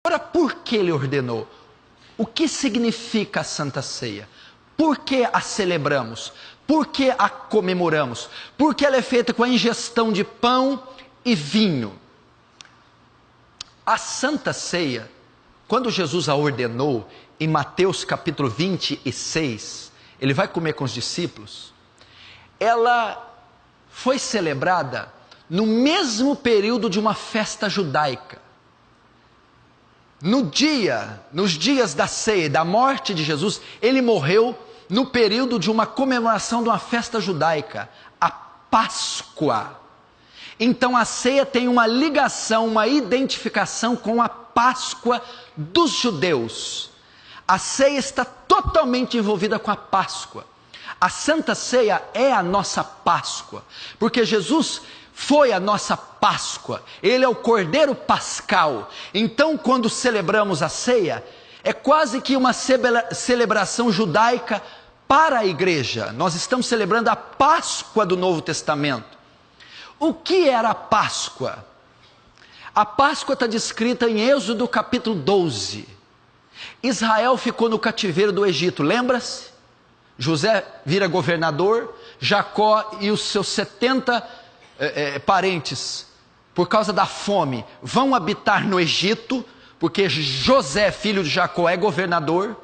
Ora, por que ele ordenou? O que significa a Santa Ceia? Por que a celebramos? Por que a comemoramos? Porque ela é feita com a ingestão de pão e vinho. A Santa Ceia, quando Jesus a ordenou, em Mateus capítulo 26, ele vai comer com os discípulos, ela foi celebrada no mesmo período de uma festa judaica. Nos dias da ceia, da morte de Jesus, ele morreu no período de uma comemoração de uma festa judaica, a Páscoa. Então a ceia tem uma ligação, uma identificação com a Páscoa dos judeus. A ceia está totalmente envolvida com a Páscoa. A Santa Ceia é a nossa Páscoa, porque Jesus foi a nossa Páscoa, ele é o Cordeiro Pascal. Então, quando celebramos a ceia, é quase que uma celebração judaica para a igreja. Nós estamos celebrando a Páscoa do Novo Testamento. O que era a Páscoa? A Páscoa está descrita em Êxodo capítulo 12. Israel ficou no cativeiro do Egito, lembra-se? José vira governador, Jacó e os seus 70 parentes, por causa da fome, vão habitar no Egito, porque José, filho de Jacó, é governador.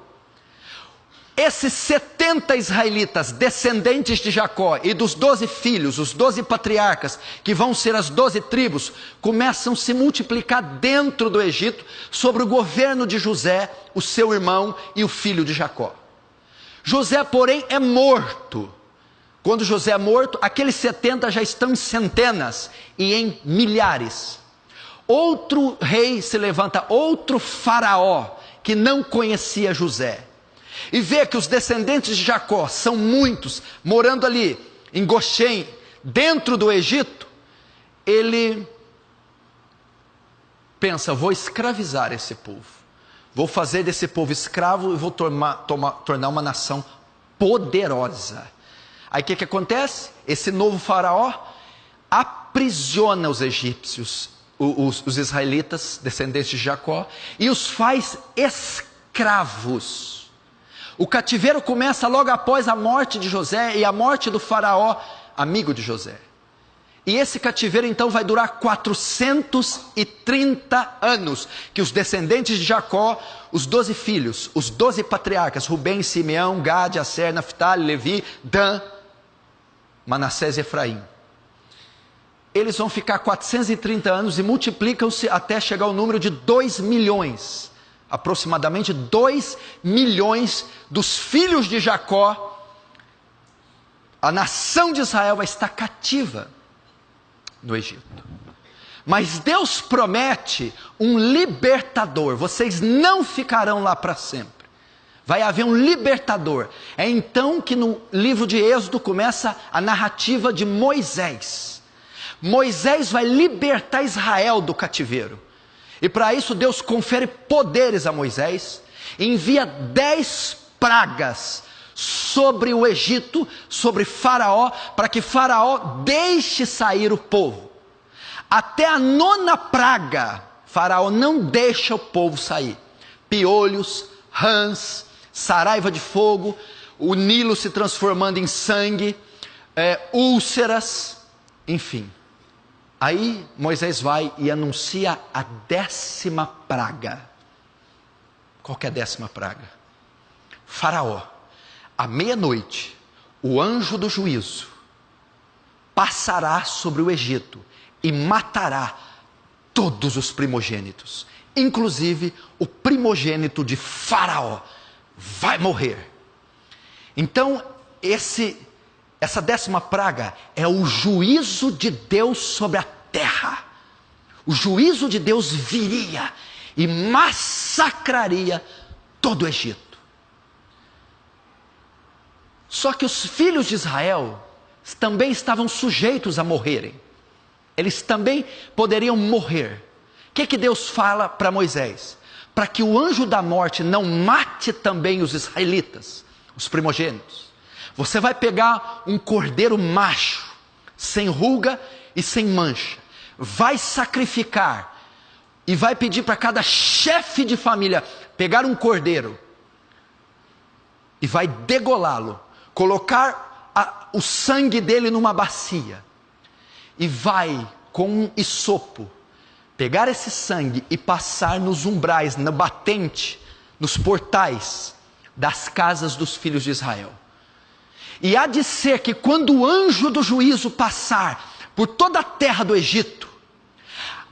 Esses 70 israelitas, descendentes de Jacó e dos 12 filhos, os 12 patriarcas, que vão ser as 12 tribos, começam a se multiplicar dentro do Egito, sobre o governo de José, o seu irmão e o filho de Jacó. José, porém, é morto. Quando José é morto, aqueles 70 já estão em centenas e em milhares. Outro rei se levanta, outro faraó, que não conhecia José. E vê que os descendentes de Jacó são muitos, morando ali em Goshen, dentro do Egito. Ele pensa, vou escravizar esse povo. Vou fazer desse povo escravo e vou tornar uma nação poderosa. Aí o que acontece? Esse novo faraó aprisiona os egípcios, os israelitas, descendentes de Jacó, e os faz escravos. O cativeiro começa logo após a morte de José e a morte do faraó, amigo de José. E esse cativeiro então vai durar 430 anos, que os descendentes de Jacó, os 12 filhos, os 12 patriarcas, Rubem, Simeão, Gade, Asser, Naftali, Levi, Dan, Manassés e Efraim. Eles vão ficar 430 anos e multiplicam-se até chegar ao número de 2 milhões. Aproximadamente 2 milhões dos filhos de Jacó. A nação de Israel vai estar cativa no Egito. Mas Deus promete um libertador. Vocês não ficarão lá para sempre. Vai haver um libertador. É então que no livro de Êxodo começa a narrativa de Moisés. Moisés vai libertar Israel do cativeiro. E para isso Deus confere poderes a Moisés. Envia 10 pragas sobre o Egito, sobre Faraó, para que Faraó deixe sair o povo. Até a 9ª praga, Faraó não deixa o povo sair. Piolhos, rãs, saraiva de fogo, o Nilo se transformando em sangue, úlceras, enfim. Aí Moisés vai e anuncia a 10ª praga. Qual que é a 10ª praga? Faraó, à meia-noite, o anjo do juízo passará sobre o Egito e matará todos os primogênitos, inclusive o primogênito de Faraó vai morrer. Então essa 10ª praga é o juízo de Deus sobre a terra. O juízo de Deus viria e massacraria todo o Egito. Só que os filhos de Israel também estavam sujeitos a morrerem. Eles também poderiam morrer. O que Deus fala para Moisés? Para que o anjo da morte não mate também os israelitas, os primogênitos. Você vai pegar um cordeiro macho, sem ruga e sem mancha. Vai sacrificar e vai pedir para cada chefe de família pegar um cordeiro e vai degolá-lo, colocar o sangue dele numa bacia e vai com um hisopo pegar esse sangue e passar nos umbrais, na batente, nos portais das casas dos filhos de Israel. E há de ser que quando o anjo do juízo passar por toda a terra do Egito,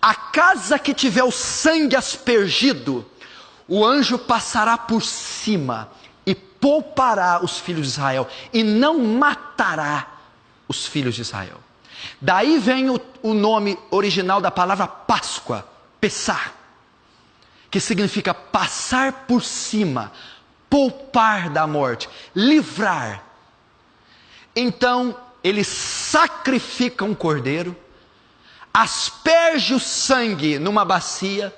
a casa que tiver o sangue aspergido, o anjo passará por cima e poupará os filhos de Israel, e não matará os filhos de Israel. Daí vem o nome original da palavra Páscoa, Pessah, que significa passar por cima, poupar da morte, livrar. Então, ele sacrifica um cordeiro, asperge o sangue numa bacia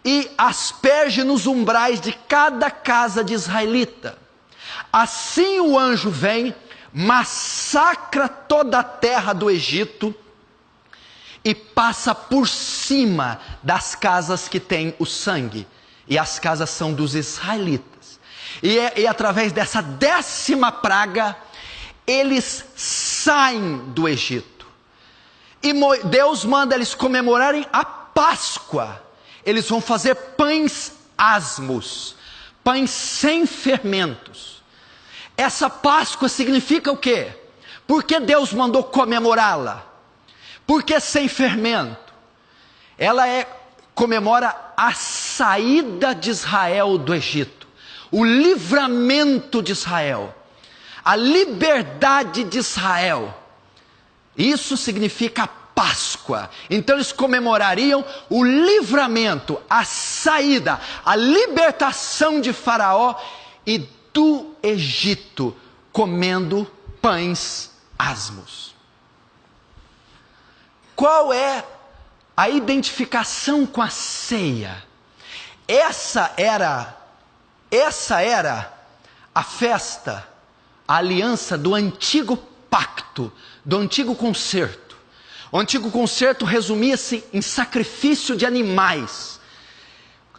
e asperge nos umbrais de cada casa de israelita. Assim o anjo vem, massacra toda a terra do Egito e passa por cima das casas que têm o sangue. E as casas são dos israelitas. E através dessa 10ª praga, eles saem do Egito. E Deus manda eles comemorarem a Páscoa. Eles vão fazer pães asmos, pães sem fermentos. Essa Páscoa significa o quê? Por que Deus mandou comemorá-la? Por que sem fermento? Ela comemora a saída de Israel do Egito, o livramento de Israel, a liberdade de Israel. Isso significa Páscoa. Então eles comemorariam o livramento, a saída, a libertação de Faraó e do Egito, comendo pães asmos. Qual é a identificação com a ceia? Essa era a festa, a aliança do antigo pacto, do antigo concerto. O antigo concerto resumia-se em sacrifício de animais,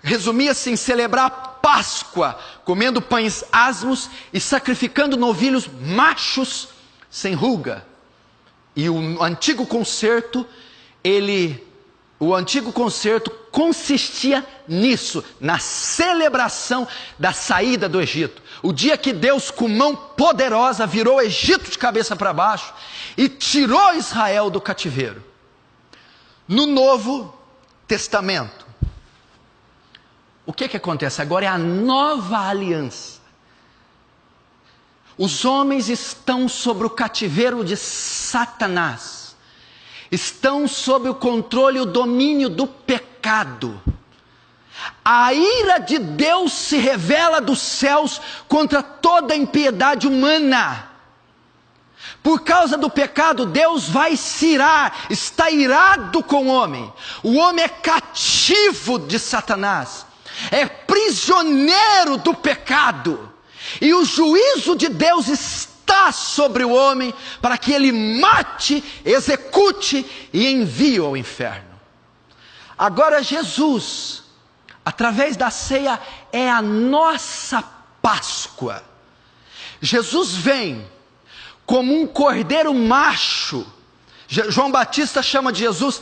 resumia-se em celebrar a Páscoa, comendo pães asmos e sacrificando novilhos machos sem ruga. E o antigo concerto consistia nisso, na celebração da saída do Egito. O dia que Deus, com mão poderosa, virou o Egito de cabeça para baixo e tirou Israel do cativeiro. No Novo Testamento, o que acontece? Agora é a nova aliança. Os homens estão sob o cativeiro de Satanás. Estão sob o controle e o domínio do pecado. A ira de Deus se revela dos céus contra toda a impiedade humana. Por causa do pecado, Deus vai se irar, está irado com o homem. O homem é cativo de Satanás, é prisioneiro do pecado. E o juízo de Deus está sobre o homem para que ele mate, execute e envie ao inferno. Agora Jesus, através da ceia, é a nossa Páscoa. Jesus vem como um cordeiro macho. João Batista chama de Jesus: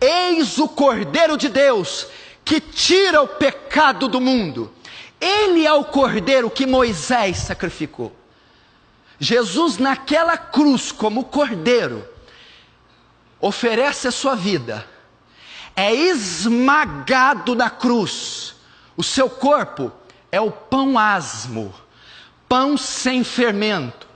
eis o Cordeiro de Deus que tira o pecado do mundo. Ele é o cordeiro que Moisés sacrificou. Jesus, naquela cruz, como cordeiro, oferece a sua vida, é esmagado na cruz. O seu corpo é o pão asmo, pão sem fermento.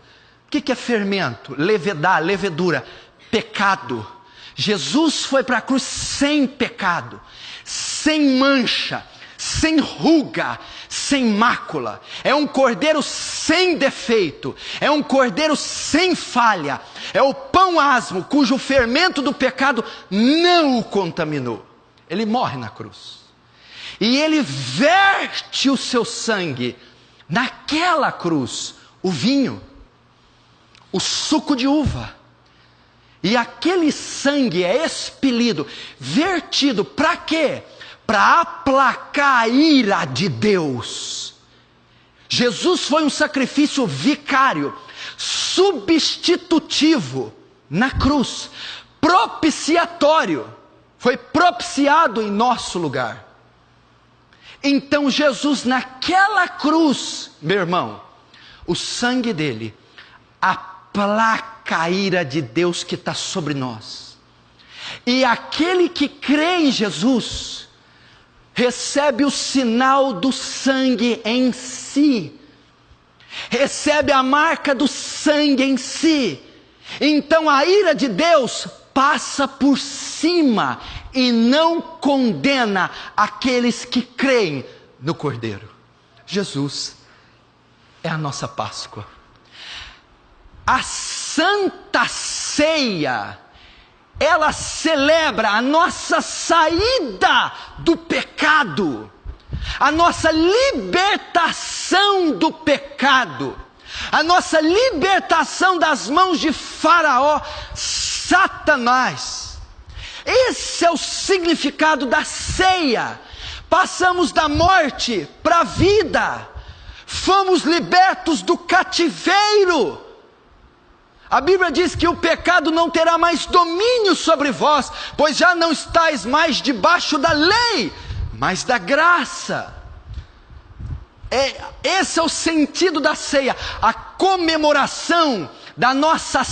O que é fermento? Levedura, pecado. Jesus foi para a cruz sem pecado, sem mancha, sem ruga, sem mácula. É um cordeiro sem defeito, é um cordeiro sem falha, é o pão asmo cujo fermento do pecado não o contaminou. Ele morre na cruz e ele verte o seu sangue naquela cruz, o vinho, o suco de uva. E aquele sangue é expelido, vertido, para quê? para aplacar a ira de Deus. Jesus foi um sacrifício vicário, substitutivo na cruz, propiciatório, foi propiciado em nosso lugar. Então Jesus naquela cruz, meu irmão, o sangue dele aplaca a ira de Deus que está sobre nós. E aquele que crê em Jesus recebe o sinal do sangue em si, recebe a marca do sangue em si. Então a ira de Deus passa por cima e não condena aqueles que creem no Cordeiro. Jesus é a nossa Páscoa. A Santa Ceia, ela celebra a nossa saída do pecado, a nossa libertação do pecado, a nossa libertação das mãos de Faraó, Satanás. Esse é o significado da ceia. Passamos da morte para a vida, fomos libertos do cativeiro. A Bíblia diz que o pecado não terá mais domínio sobre vós, pois já não estáis mais debaixo da lei, mas da graça. Esse é o sentido da ceia, a comemoração da nossa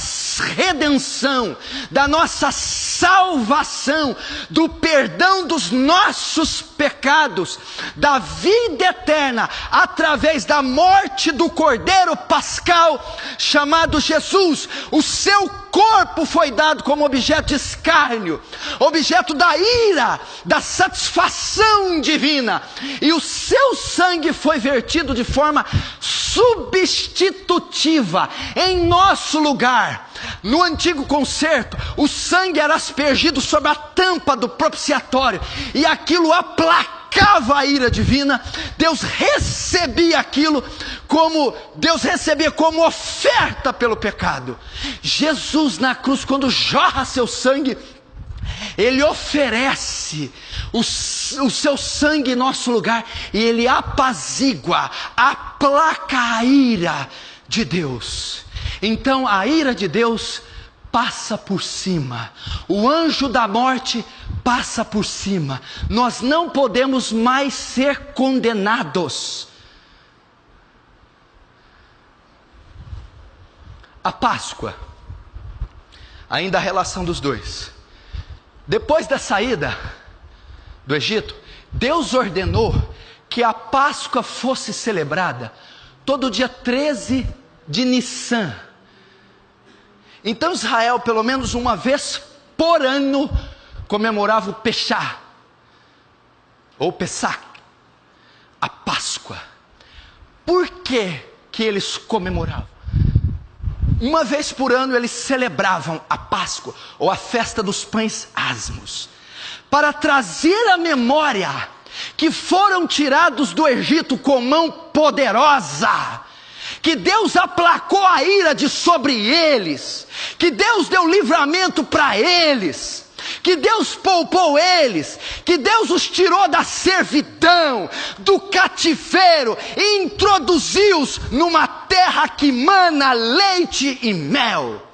redenção, da nossa salvação, do perdão dos nossos pecados, da vida eterna, através da morte do Cordeiro Pascal, chamado Jesus. O seu corpo foi dado como objeto de escárnio, objeto da ira, da satisfação divina, e o seu sangue foi vertido de forma substitutiva, em nosso lugar. No antigo concerto, o sangue era aspergido sobre a tampa do propiciatório, e aquilo aplacava a ira divina. Deus recebia aquilo como oferta pelo pecado. Jesus na cruz, quando jorra seu sangue, ele oferece o seu sangue em nosso lugar, e ele apazigua, aplaca a ira de Deus. Então a ira de Deus passa por cima, o anjo da morte passa por cima. Nós não podemos mais ser condenados. A Páscoa, ainda a relação dos dois. Depois da saída do Egito, Deus ordenou que a Páscoa fosse celebrada todo dia 13 de Nissan. Então Israel, pelo menos uma vez por ano, comemorava o Peshá, ou Pessach, a Páscoa. Por que eles comemoravam? Uma vez por ano eles celebravam a Páscoa, ou a festa dos pães asmos, para trazer à memória que foram tirados do Egito com mão poderosa, que Deus aplacou a ira de sobre eles, que Deus deu livramento para eles, que Deus poupou eles, que Deus os tirou da servidão, do cativeiro, e introduziu-os numa terra que mana leite e mel.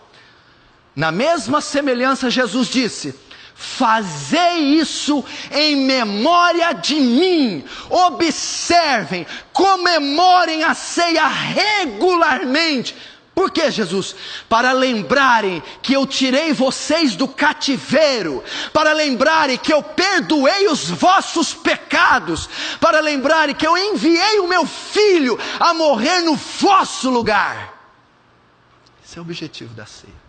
Na mesma semelhança, Jesus disse: fazei isso em memória de mim. Observem, comemorem a ceia regularmente. Por que, Jesus? Para lembrarem que eu tirei vocês do cativeiro, para lembrarem que eu perdoei os vossos pecados, para lembrarem que eu enviei o meu Filho a morrer no vosso lugar. Esse é o objetivo da ceia.